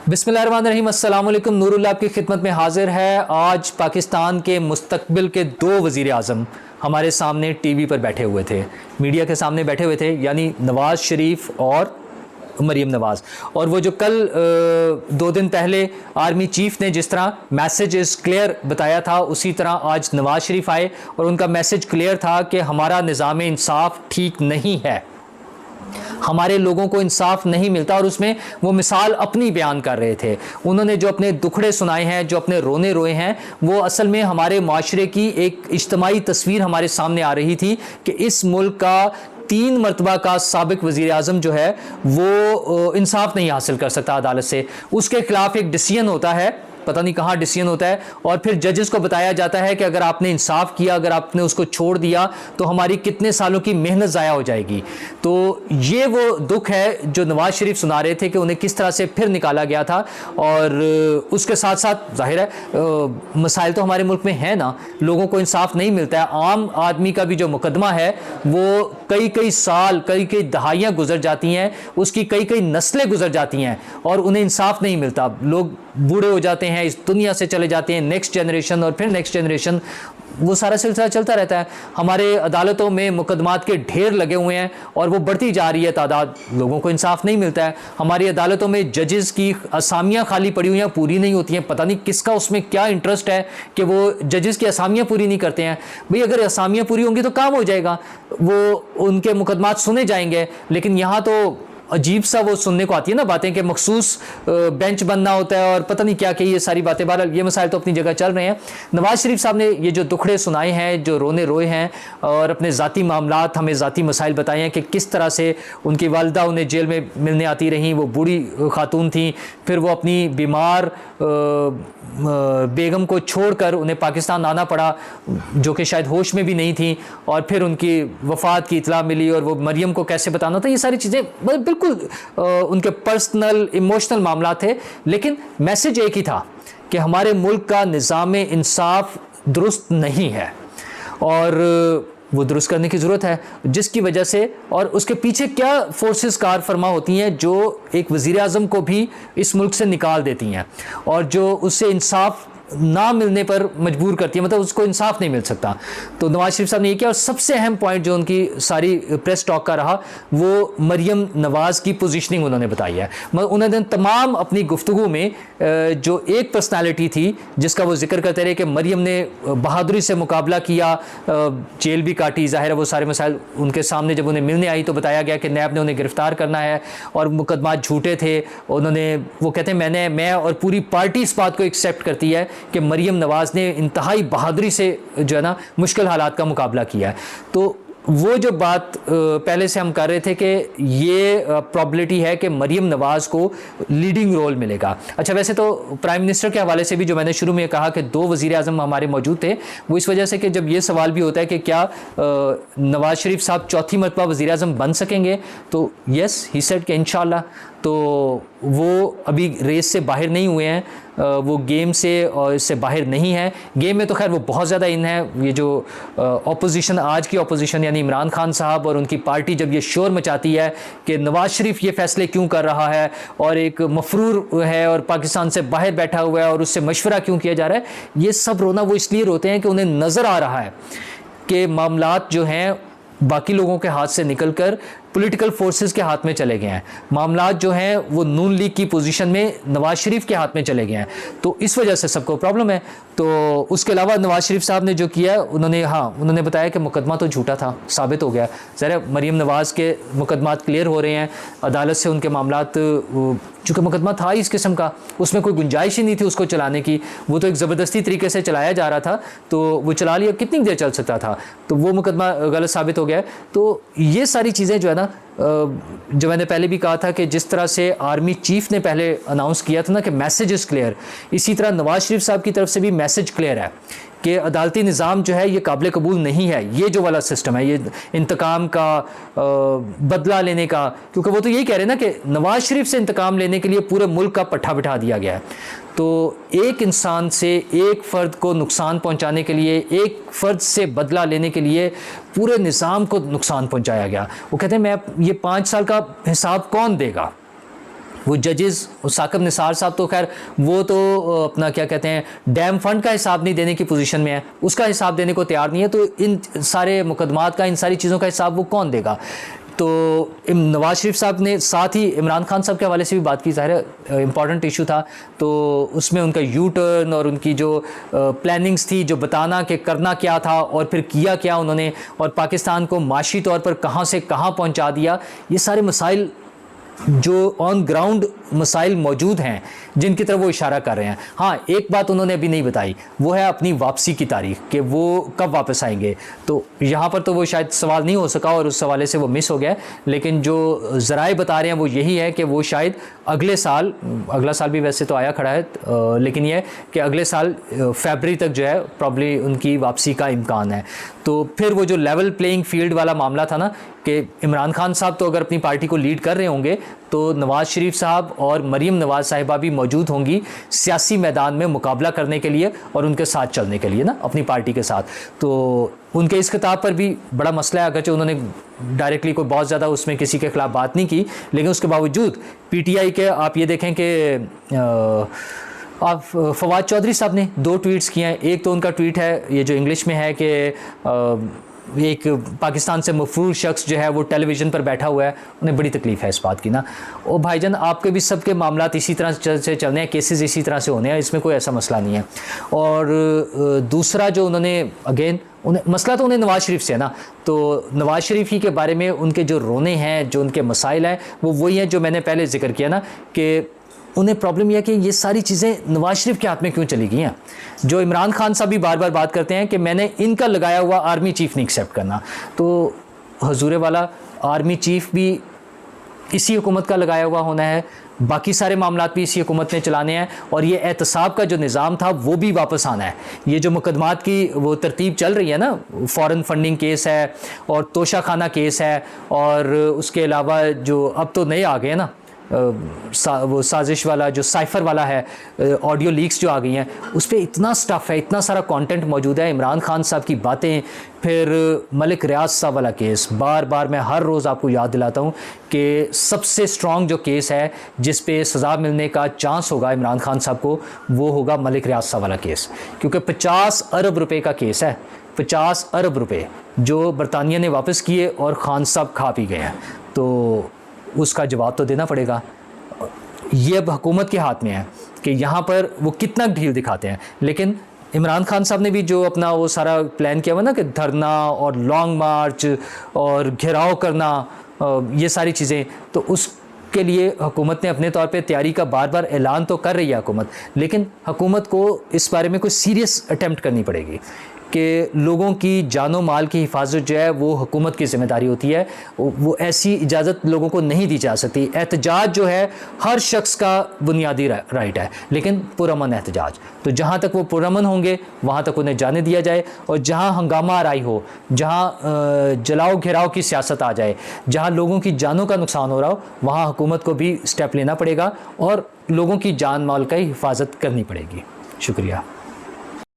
बिस्मिल्लाहिर्रहमानिर्रहीम, अस्सलाम वालेकुम। नूरुल्लाह आपकी खिदमत में हाजिर है। आज पाकिस्तान के मुस्तकबिल के दो वज़ीर आज़म हमारे सामने टीवी पर बैठे हुए थे, मीडिया के सामने बैठे हुए थे, यानी नवाज़ शरीफ और मरीम नवाज़। और वो जो कल 2 दिन पहले आर्मी चीफ़ ने जिस तरह मैसेज इज़ क्लियर बताया था, उसी तरह आज नवाज़ शरीफ आए और उनका मैसेज क्लियर था कि हमारा निज़ाम इंसाफ ठीक नहीं है, हमारे लोगों को इंसाफ नहीं मिलता। और उसमें वो मिसाल अपनी बयान कर रहे थे। उन्होंने जो अपने दुखड़े सुनाए हैं, जो अपने रोने रोए हैं, वो असल में हमारे माशरे की एक इज्तमाई तस्वीर हमारे सामने आ रही थी कि इस मुल्क का 3 मरतबा का साबिक वज़ीर आज़म जो है वो इंसाफ नहीं हासिल कर सकता अदालत से। उसके खिलाफ एक डिसीजन होता है, पता नहीं कहाँ डिसीजन होता है, और फिर जजेस को बताया जाता है कि अगर आपने इंसाफ किया, अगर आपने उसको छोड़ दिया तो हमारी कितने सालों की मेहनत ज़ाया हो जाएगी। तो ये वो दुख है जो नवाज़ शरीफ सुना रहे थे कि उन्हें किस तरह से फिर निकाला गया था। और उसके साथ साथ जाहिर है मसाइल तो हमारे मुल्क में है ना, लोगों को इंसाफ नहीं मिलता है। आम आदमी का भी जो मुकदमा है वो कई कई साल, कई कई दहाइयाँ गुजर जाती हैं, उसकी कई कई नस्लें गुजर जाती हैं और उन्हें इंसाफ नहीं मिलता। लोग बूढ़े हो जाते हैं, इस दुनिया से चले जाते हैं, नेक्स्ट जनरेशन और फिर नेक्स्ट जनरेशन, वो सारा सिलसिला चलता रहता है। हमारे अदालतों में मुकदमात के ढेर लगे हुए हैं और वो बढ़ती जा रही है तादाद, लोगों को इंसाफ नहीं मिलता है। हमारी अदालतों में जजेस की असामियाँ खाली पड़ी हुई हैं, पूरी नहीं होती हैं। पता नहीं किसका उसमें क्या इंटरेस्ट है कि वो जजेस की असामियाँ पूरी नहीं करते हैं। भाई अगर असामियाँ पूरी होंगी तो काम हो जाएगा, वो उनके मुकदमात सुने जाएंगे। लेकिन यहाँ तो अजीब सा वो सुनने को आती है ना बातें कि मखसूस बेंच बनना होता है और पता नहीं क्या क्या, ये सारी बातें। बहरहाल ये मसाइल तो अपनी जगह चल रहे हैं। नवाज़ शरीफ साहब ने ये जो दुखड़े सुनाए हैं, जो रोने रोए हैं और अपने ज़ाती मामलात, हमें ज़ाती मसाइल बताए हैं कि किस तरह से उनकी वालिदा उन्हें जेल में मिलने आती रहीं, वो बूढ़ी खातून थी, फिर वो अपनी बीमार बेगम को छोड़कर उन्हें पाकिस्तान आना पड़ा, जो कि शायद होश में भी नहीं थी, और फिर उनकी वफ़ात की इतला मिली और वो मरियम को कैसे बताना था। ये सारी चीज़ें बिल्कुल उनके पर्सनल इमोशनल मामला थे, लेकिन मैसेज एक ही था कि हमारे मुल्क का निज़ाम इंसाफ दुरुस्त नहीं है और वो दुरुस्त करने की ज़रूरत है, जिसकी वजह से और उसके पीछे क्या फोर्सेस कार फरमा होती हैं जो एक वज़ीर आज़म को भी इस मुल्क से निकाल देती हैं और जो उससे इंसाफ ना मिलने पर मजबूर करती है, मतलब उसको इंसाफ नहीं मिल सकता। तो नवाज़ शरीफ साहब ने ये किया और सबसे अहम पॉइंट जो उनकी सारी प्रेस टॉक का रहा वो मरियम नवाज़ की पोजीशनिंग उन्होंने बताई है। उन्होंने तमाम अपनी गुफ्तगू में जो एक पर्सनालिटी थी जिसका वो जिक्र करते रहे कि मरियम ने बहादुरी से मुकाबला किया, जेल भी काटी, ज़ाहिर है वो सारे मसाइल उनके सामने जब उन्हें मिलने आई तो बताया गया कि नैब ने उन्हें गिरफ्तार करना है और मुकदमा झूठे थे। उन्होंने वो कहते हैं मैं और पूरी पार्टी इस बात को एक्सेप्ट करती है कि मरियम नवाज़ ने इंतहाई बहादुरी से जो है ना मुश्किल हालात का मुकाबला किया है। तो वो जो बात पहले से हम कर रहे थे कि ये प्रॉबिलिटी है कि मरियम नवाज़ को लीडिंग रोल मिलेगा। अच्छा, वैसे तो प्राइम मिनिस्टर के हवाले से भी जो मैंने शुरू में कहा कि 2 वज़ीर आज़म हमारे मौजूद थे, वो इस वजह से कि जब ये सवाल भी होता है कि क्या नवाज़ शरीफ साहब चौथी मरतबा वज़ीर आज़म बन सकेंगे, तो येस ही सेड कि इंशाल्लाह। तो वो अभी रेस से बाहर नहीं हुए हैं, वो गेम से और इससे बाहर नहीं है। गेम में तो खैर वो बहुत ज़्यादा इन है। ये जो ऑपोजिशन, आज की ऑपोजिशन यानी इमरान खान साहब और उनकी पार्टी जब ये शोर मचाती है कि नवाज़ शरीफ ये फ़ैसले क्यों कर रहा है और एक मफरूर है और पाकिस्तान से बाहर बैठा हुआ है और उससे मशवरा क्यों किया जा रहा है, ये सब रोना वो इसलिए रोते हैं कि उन्हें नज़र आ रहा है कि मामलात जो हैं बाकी लोगों के हाथ से निकलकर पॉलिटिकल फोर्सेस के हाथ में चले गए हैं। मामलात जो हैं वो नून लीग की पोजीशन में नवाज़ शरीफ के हाथ में चले गए हैं, तो इस वजह से सबको प्रॉब्लम है। तो उसके अलावा नवाज़ शरीफ साहब ने जो किया उन्होंने बताया कि मुकदमा तो झूठा था, साबित हो गया। ज़रा मरियम नवाज़ के मुकदमात क्लियर हो रहे हैं, अदालत से उनके मामलात, चूँकि मुकदमा था इस किस्म का, उसमें कोई गुंजाइश ही नहीं थी उसको चलाने की, वो तो एक ज़बरदस्ती तरीके से चलाया जा रहा था, तो वो चला लिया, कितनी देर चल सकता था, तो वो मुकदमा गलत साबित हो गया। तो ये सारी चीज़ें जो है ना, जो मैंने पहले भी कहा था कि जिस तरह से आर्मी चीफ़ ने पहले अनाउंस किया था ना कि मैसेज इज़ क्लियर, इसी तरह नवाज़ शरीफ साहब की तरफ से भी मैसेज क्लियर है कि अदालती निज़ाम जो है ये काबिल कबूल नहीं है। ये जो वाला सिस्टम है, ये इंतकाम का, बदला लेने का, क्योंकि वो तो यही कह रहे हैं ना कि नवाज़ शरीफ से इंतकाम लेने के लिए पूरे मुल्क का पट्टा बिठा दिया गया है। तो एक इंसान से, एक फ़र्द को नुकसान पहुंचाने के लिए, एक फ़र्द से बदला लेने के लिए पूरे निज़ाम को नुकसान पहुंचाया गया। वो कहते हैं मैं ये 5 साल का हिसाब कौन देगा, वो जजेस साकिब निसार साहब तो खैर वो तो अपना क्या कहते हैं डैम फंड का हिसाब नहीं देने की पोजीशन में है, उसका हिसाब देने को तैयार नहीं है, तो इन सारे मुकदमात का, इन सारी चीज़ों का हिसाब वो कौन देगा। तो नवाज शरीफ साहब ने साथ ही इमरान खान साहब के हवाले से भी बात की, ज़ाहिर है इम्पॉर्टेंट इशू था, तो उसमें उनका यू टर्न और उनकी जो प्लानिंग्स थी, जो बताना कि करना क्या था और फिर किया क्या उन्होंने, और पाकिस्तान को माशी तौर पर कहाँ से कहाँ पहुँचा दिया, ये सारे मसाइल जो ऑन ग्राउंड मसाइल मौजूद हैं जिनकी तरफ वो इशारा कर रहे हैं। हाँ, एक बात उन्होंने अभी नहीं बताई, वो है अपनी वापसी की तारीख, कि वो कब वापस आएंगे। तो यहाँ पर तो वो शायद सवाल नहीं हो सका और उस हवाले से वो मिस हो गया, लेकिन जो ज़राए बता रहे हैं वो यही है कि वो शायद अगले साल, अगला साल भी वैसे तो आया खड़ा है, लेकिन ये कि अगले साल फरवरी तक जो है प्रॉब्ली उनकी वापसी का इम्कान है। तो फिर वो जो लेवल प्लेइंग फील्ड वाला मामला था ना, कि इमरान खान साहब तो अगर अपनी पार्टी को लीड कर रहे होंगे तो नवाज़ शरीफ साहब और मरीम नवाज़ साहिबा भी मौजूद होंगी सियासी मैदान में मुकाबला करने के लिए और उनके साथ चलने के लिए ना, अपनी पार्टी के साथ। तो उनके इस खिताब पर भी बड़ा मसला है, अगरचे उन्होंने डायरेक्टली कोई बहुत ज़्यादा उसमें किसी के खिलाफ बात नहीं की, लेकिन उसके बावजूद PTI के आप ये देखें कि आप फवाद चौधरी साहब ने 2 ट्वीट्स किए हैं। एक तो उनका ट्वीट है ये जो इंग्लिश में है कि एक पाकिस्तान से मफरूर शख्स जो है वो टेलीविज़न पर बैठा हुआ है, उन्हें बड़ी तकलीफ़ है इस बात की ना। ओ भाईजान, आपके भी सबके मामलात इसी तरह से चलने हैं, केसेस इसी तरह से होने हैं, इसमें कोई ऐसा मसला नहीं है। और दूसरा जो उन्होंने अगेन मसला तो उन्हें नवाज़ शरीफ से है ना, तो नवाज़ शरीफ ही के बारे में उनके जो रोने हैं, जो उनके मसाइल हैं, वो वही हैं जो मैंने पहले जिक्र किया ना, कि उन्हें प्रॉब्लम यह है कि ये सारी चीज़ें नवाज़ शरीफ के हाथ में क्यों चली गई हैं। जो इमरान खान साहब भी बार बार बात करते हैं कि मैंने इनका लगाया हुआ आर्मी चीफ़ नहीं एक्सेप्ट करना, तो हजूर वाला आर्मी चीफ़ भी इसी हुकूमत का लगाया हुआ होना है, बाकी सारे मामलात भी इसी हुकूमत ने चलाने हैं, और ये एहतसाब का जो निज़ाम था वो भी वापस आना है। ये जो मुकदमात की वो तरतीब चल रही है ना, फ़ॉरेन फंडिंग केस है और तोशा खाना केस है, और उसके अलावा जो अब तो नए आ गए हैं ना, वो साजिश वाला जो साइफ़र वाला है, ऑडियो लीक्स जो आ गई हैं, उस पर इतना स्टफ़ है, इतना सारा कंटेंट मौजूद है, इमरान खान साहब की बातें, फिर मलिक रियाज साहब वाला केस। बार बार मैं हर रोज़ आपको याद दिलाता हूँ कि सबसे स्ट्रॉन्ग जो केस है जिस पे सज़ा मिलने का चांस होगा इमरान खान साहब को, वो होगा मलिक रियाज साहब वाला केस, क्योंकि 50 अरब रुपए का केस है, 50 अरब रुपए जो बरतानिया ने वापस किए और खान साहब खा पी गए हैं, तो उसका जवाब तो देना पड़ेगा। ये अब हुकूमत के हाथ में है कि यहाँ पर वो कितना ढील दिखाते हैं। लेकिन इमरान खान साहब ने भी जो अपना वो सारा प्लान किया हुआ ना, कि धरना और लॉन्ग मार्च और घेराव करना, ये सारी चीज़ें, तो उसके लिए हुकूमत ने अपने तौर पे तैयारी का बार बार ऐलान तो कर रही है हुकूमत, लेकिन हुकूमत को इस बारे में कोई सीरियस अटेम्प्ट करनी पड़ेगी कि लोगों की जानो माल की हिफाजत जो है वो हुकूमत की ज़िम्मेदारी होती है। वो ऐसी इजाज़त लोगों को नहीं दी जा सकती। एहतजाज जो है हर शख्स का बुनियादी राइट है, लेकिन पुरअमन एहतजाज, तो जहाँ तक वो पुरअमन होंगे वहाँ तक उन्हें जाने दिया जाए, और जहाँ हंगामा आराई हो, जहाँ जलाओ घेराव की सियासत आ जाए, जहाँ लोगों की जानों का नुकसान हो रहा हो, वहाँ हुकूमत को भी स्टेप लेना पड़ेगा और लोगों की जान माल की हिफाजत करनी पड़ेगी। शुक्रिया।